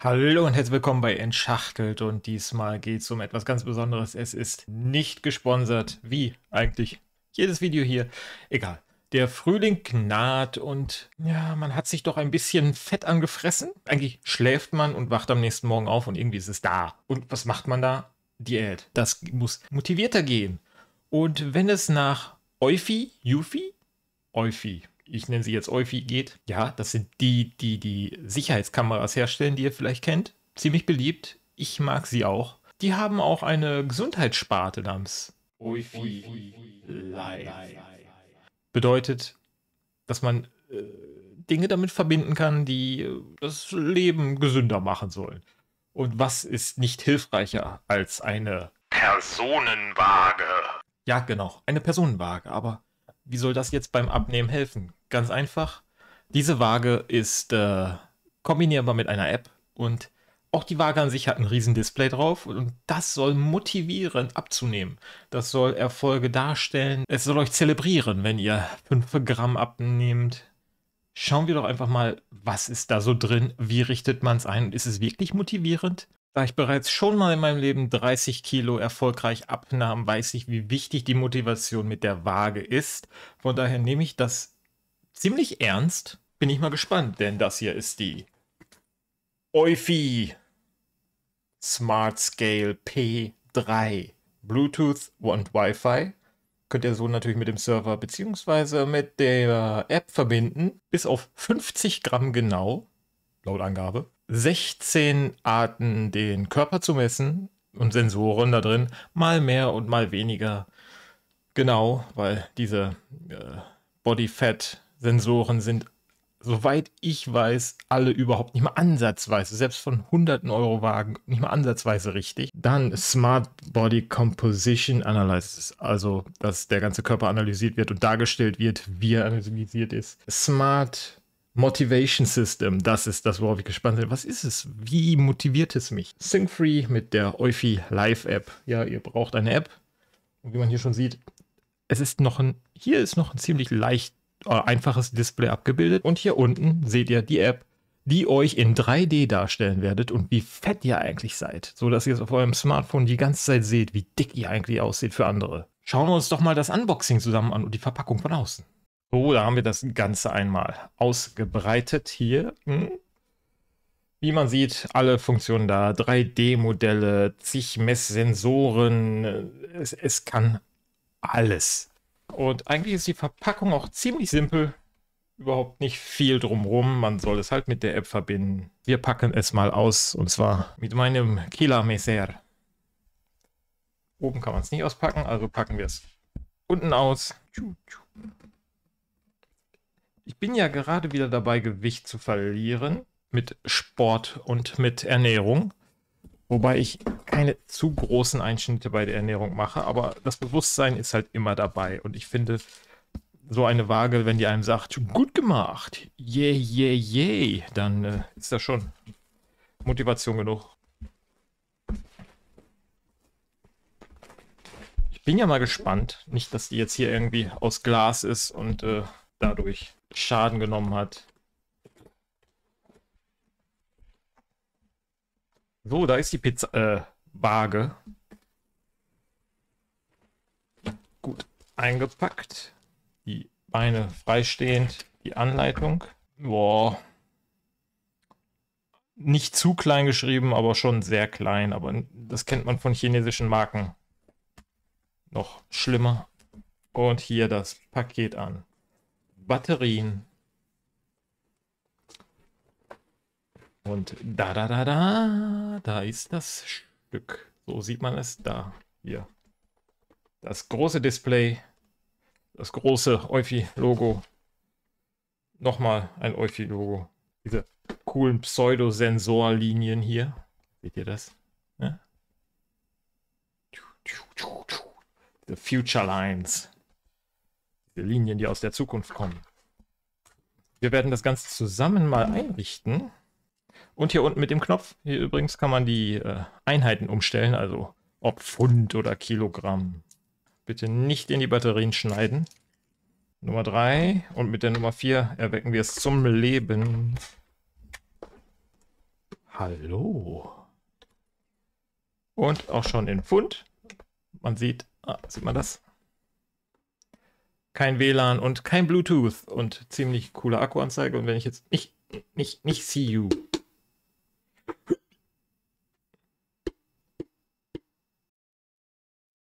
Hallo und herzlich willkommen bei Entschachtelt und diesmal geht es um etwas ganz Besonderes. Es ist nicht gesponsert, wie eigentlich jedes Video hier. Egal. Der Frühling naht und ja, man hat sich doch ein bisschen Fett angefressen. Eigentlich schläft man und wacht am nächsten Morgen auf und irgendwie ist es da. Und was macht man da? Diät. Das muss motivierter gehen. Und wenn es nach Eufy, ich nenne sie jetzt Eufy, geht. Ja, das sind die Sicherheitskameras herstellen, die ihr vielleicht kennt. Ziemlich beliebt. Ich mag sie auch. Die haben auch eine Gesundheitssparte namens Eufy Life. Bedeutet, dass man Dinge damit verbinden kann, die das Leben gesünder machen sollen. Und was ist nicht hilfreicher als eine Personenwaage? Ja, genau, eine Personenwaage. Aber wie soll das jetzt beim Abnehmen helfen? Ganz einfach. Diese Waage ist kombinierbar mit einer App und auch die Waage an sich hat ein riesen Display drauf und das soll motivieren, abzunehmen. Das soll Erfolge darstellen. Es soll euch zelebrieren, wenn ihr 5 Gramm abnehmt. Schauen wir doch einfach mal, was ist da so drin? Wie richtet man es ein? Und ist es wirklich motivierend? Da ich bereits schon mal in meinem Leben 30 Kilo erfolgreich abnahm, weiß ich, wie wichtig die Motivation mit der Waage ist. Von daher nehme ich das ziemlich ernst. Bin ich mal gespannt, denn das hier ist die Eufy Smart Scale P3. Bluetooth und Wi-Fi. Könnt ihr so natürlich mit dem Server bzw. mit der App verbinden. Bis auf 50 Gramm genau, laut Angabe. 16 Arten, den Körper zu messen und Sensoren da drin. Mal mehr und mal weniger. Genau, weil diese Body Fat Sensoren sind, soweit ich weiß, alle überhaupt nicht mal ansatzweise, selbst von hunderten Euro Wagen, nicht mal ansatzweise richtig. Dann Smart Body Composition Analysis, also dass der ganze Körper analysiert wird und dargestellt wird, wie er analysiert ist. Smart Motivation System, das ist das, worauf ich gespannt bin. Was ist es? Wie motiviert es mich? Syncfree mit der Eufy Live App. Ja, ihr braucht eine App. Und wie man hier schon sieht, hier ist noch ein ziemlich leicht einfaches Display abgebildet. Und hier unten seht ihr die App, die euch in 3D darstellen werdet und wie fett ihr eigentlich seid. So dass ihr es auf eurem Smartphone die ganze Zeit seht, wie dick ihr eigentlich aussieht für andere. Schauen wir uns doch mal das Unboxing zusammen an und die Verpackung von außen. So, da haben wir das Ganze einmal ausgebreitet hier. Wie man sieht, alle Funktionen da, 3D-Modelle, zig Messsensoren, es kann alles. Und eigentlich ist die Verpackung auch ziemlich simpel, überhaupt nicht viel drumrum, man soll es halt mit der App verbinden. Wir packen es mal aus, und zwar mit meinem Kila Messer. Oben kann man es nicht auspacken, also packen wir es unten aus. Ich bin ja gerade wieder dabei, Gewicht zu verlieren mit Sport und mit Ernährung. Wobei ich keine zu großen Einschnitte bei der Ernährung mache, aber das Bewusstsein ist halt immer dabei. Und ich finde, so eine Waage, wenn die einem sagt, gut gemacht, yay, dann ist das schon Motivation genug. Ich bin ja mal gespannt, nicht, dass die jetzt hier irgendwie aus Glas ist und dadurch Schaden genommen hat. So, da ist die Waage. Gut eingepackt. Die Beine freistehend. Die Anleitung. Boah. Nicht zu klein geschrieben, aber schon sehr klein. Aber das kennt man von chinesischen Marken. Noch schlimmer. Und hier das Paket an. Batterien. Und da ist das Stück. So sieht man es da. Hier. Das große Display. Das große Eufy-Logo. Nochmal ein Eufy-Logo. Diese coolen Pseudosensorlinien hier. Seht ihr das? Ja? The Future Lines. Diese Linien, die aus der Zukunft kommen. Wir werden das Ganze zusammen mal einrichten. Und hier unten mit dem Knopf, hier übrigens kann man die Einheiten umstellen, also ob Pfund oder Kilogramm. Bitte nicht in die Batterien schneiden. Nummer 3 und mit der Nummer 4 erwecken wir es zum Leben. Hallo. Und auch schon in Pfund. Man sieht, sieht man das? Kein WLAN und kein Bluetooth und ziemlich coole Akkuanzeige. Und wenn ich jetzt nicht see you.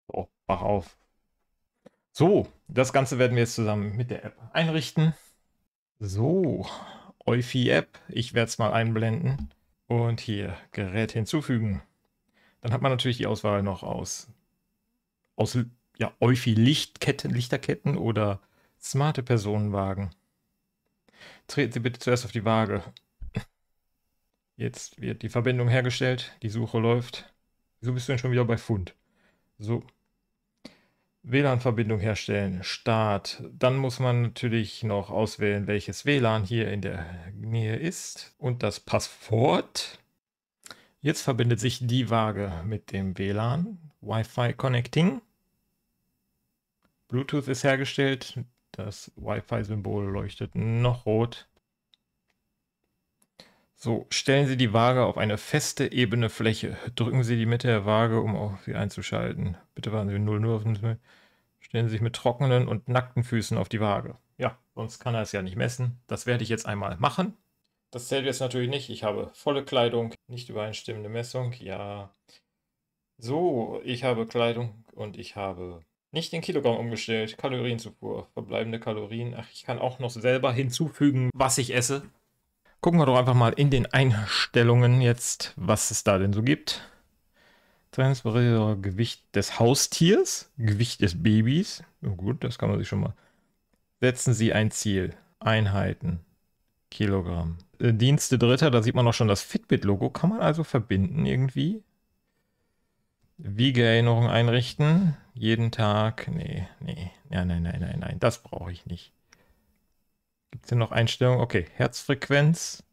So, wach auf. So, das Ganze werden wir jetzt zusammen mit der App einrichten. So, Eufy-App. Ich werde es mal einblenden. Und hier, Gerät hinzufügen. Dann hat man natürlich die Auswahl noch aus ja, Eufy-Lichterketten oder smarte Personenwagen. Treten Sie bitte zuerst auf die Waage. Jetzt wird die Verbindung hergestellt, die Suche läuft. Wieso bist du denn schon wieder bei Pfund? So. WLAN-Verbindung herstellen, Start. Dann muss man natürlich noch auswählen, welches WLAN hier in der Nähe ist und das Passwort. Jetzt verbindet sich die Waage mit dem WLAN. Wi-Fi Connecting. Bluetooth ist hergestellt. Das Wi-Fi-Symbol leuchtet noch rot. So, stellen Sie die Waage auf eine feste, ebene Fläche. Drücken Sie die Mitte der Waage, um auf sie einzuschalten. Bitte warten Sie 0 auf den. Stellen Sie sich mit trockenen und nackten Füßen auf die Waage. Ja, sonst kann er es ja nicht messen. Das werde ich jetzt einmal machen. Das zählt jetzt natürlich nicht. Ich habe volle Kleidung, nicht übereinstimmende Messung. Ja. So, ich habe Kleidung und ich habe nicht in Kilogramm umgestellt. Kalorienzufuhr, verbleibende Kalorien. Ach, ich kann auch noch selber hinzufügen, was ich esse. Gucken wir doch einfach mal in den Einstellungen jetzt, was es da denn so gibt. Transferiere Gewicht des Haustiers, Gewicht des Babys. Oh gut, das kann man sich schon mal. Setzen Sie ein Ziel. Einheiten. Kilogramm. Dienste Dritter, da sieht man auch schon das Fitbit-Logo. Kann man also verbinden irgendwie? Wiegeerinnerung einrichten. Jeden Tag. Nee. Ja, nein. Das brauche ich nicht. Gibt es hier noch Einstellungen? Okay, Herzfrequenz.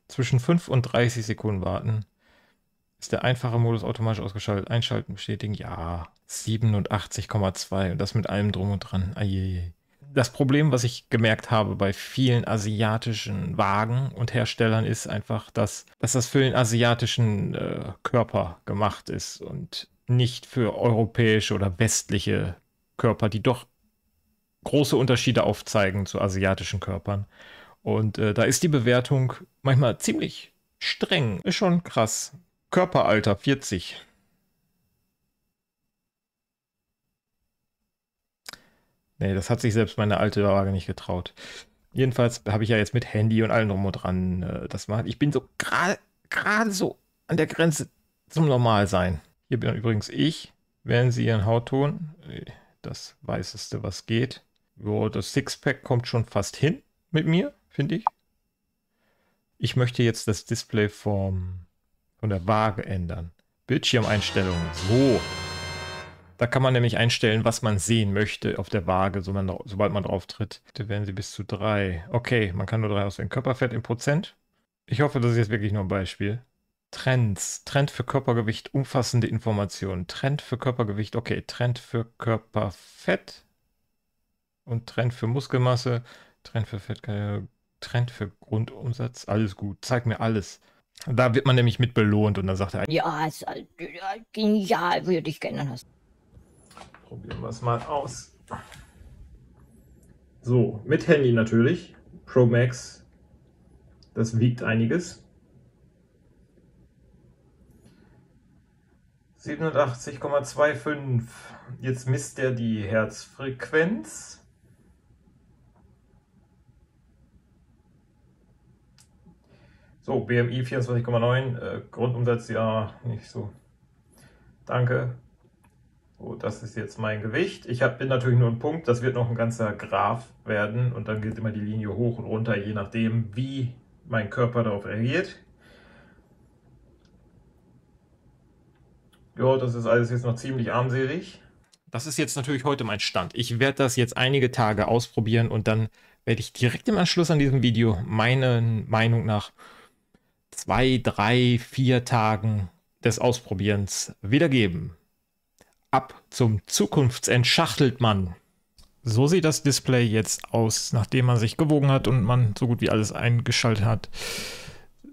Zwischen 5 und 30 Sekunden warten. Ist der einfache Modus automatisch ausgeschaltet? Einschalten, bestätigen? Ja. 87,2 und das mit allem drum und dran. Ajej. Das Problem, was ich gemerkt habe bei vielen asiatischen Wagen und Herstellern, ist einfach, dass das für den asiatischen Körper gemacht ist und nicht für europäische oder westliche Körper, die doch große Unterschiede aufzeigen zu asiatischen Körpern. Und da ist die Bewertung manchmal ziemlich streng. Ist schon krass. Körperalter 40. Nee, das hat sich selbst meine alte Waage nicht getraut. Jedenfalls habe ich ja jetzt mit Handy und allem drum und dran das machen. Ich bin so gerade so an der Grenze zum Normalsein. Hier bin übrigens ich. Wählen Sie Ihren Hautton. Das Weißeste, was geht. Jo, das Sixpack kommt schon fast hin mit mir, finde ich. Ich möchte jetzt das Display von der Waage ändern. Bildschirmeinstellungen. So. Da kann man nämlich einstellen, was man sehen möchte auf der Waage, sobald man drauf tritt. Da werden sie bis zu 3. Okay, man kann nur 3 auswählen. Körperfett in Prozent. Ich hoffe, das ist jetzt wirklich nur ein Beispiel. Trends. Trend für Körpergewicht, umfassende Informationen. Trend für Körpergewicht, okay. Trend für Körperfett. Und Trend für Muskelmasse. Trend für Fett, Trend für Grundumsatz. Alles gut. Zeig mir alles. Da wird man nämlich mit belohnt und dann sagt er, ja, ist halt genial, würde ich gerne haben. Probieren wir es mal aus. So, mit Handy natürlich. Pro Max. Das wiegt einiges. 87,25. Jetzt misst er die Herzfrequenz. So, BMI 24,9. Grundumsatz ja nicht so. Danke. So, das ist jetzt mein Gewicht. Bin natürlich nur ein Punkt, das wird noch ein ganzer Graph werden und dann geht immer die Linie hoch und runter, je nachdem, wie mein Körper darauf reagiert. Ja, das ist alles jetzt noch ziemlich armselig. Das ist jetzt natürlich heute mein Stand. Ich werde das jetzt einige Tage ausprobieren und dann werde ich direkt im Anschluss an diesem Video meiner Meinung nach 2, 3, 4 Tagen des Ausprobierens wiedergeben. Ab zum Zukunftsentschachtelt, Mann. So sieht das Display jetzt aus, nachdem man sich gewogen hat und man so gut wie alles eingeschaltet hat.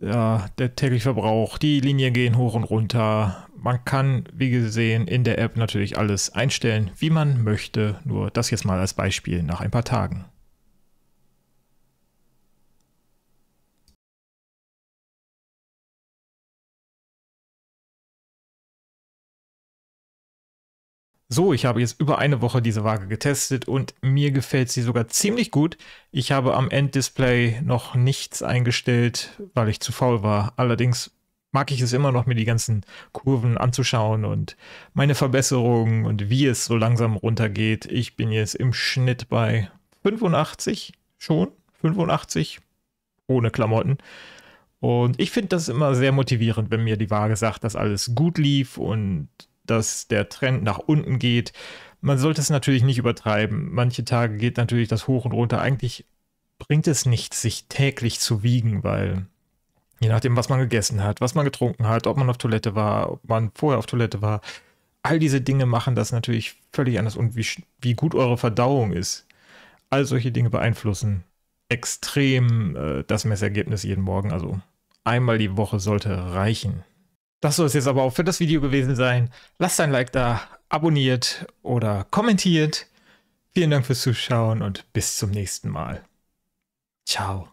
Ja, der tägliche Verbrauch, die Linien gehen hoch und runter. Man kann, wie gesehen, in der App natürlich alles einstellen, wie man möchte. Nur das jetzt mal als Beispiel nach ein paar Tagen. So, ich habe jetzt über eine Woche diese Waage getestet und mir gefällt sie sogar ziemlich gut. Ich habe am Enddisplay noch nichts eingestellt, weil ich zu faul war. Allerdings mag ich es immer noch, mir die ganzen Kurven anzuschauen und meine Verbesserungen und wie es so langsam runtergeht. Ich bin jetzt im Schnitt bei 85 schon, 85 ohne Klamotten. Und ich finde das immer sehr motivierend, wenn mir die Waage sagt, dass alles gut lief und dass der Trend nach unten geht. Man sollte es natürlich nicht übertreiben. Manche Tage geht natürlich das hoch und runter. Eigentlich bringt es nichts, sich täglich zu wiegen, weil je nachdem, was man gegessen hat, was man getrunken hat, ob man auf Toilette war, ob man vorher auf Toilette war, all diese Dinge machen das natürlich völlig anders. Und wie gut eure Verdauung ist, all solche Dinge beeinflussen extrem das Messergebnis jeden Morgen. Also einmal die Woche sollte reichen. Das soll es jetzt aber auch für das Video gewesen sein. Lasst ein Like da, abonniert oder kommentiert. Vielen Dank fürs Zuschauen und bis zum nächsten Mal. Ciao.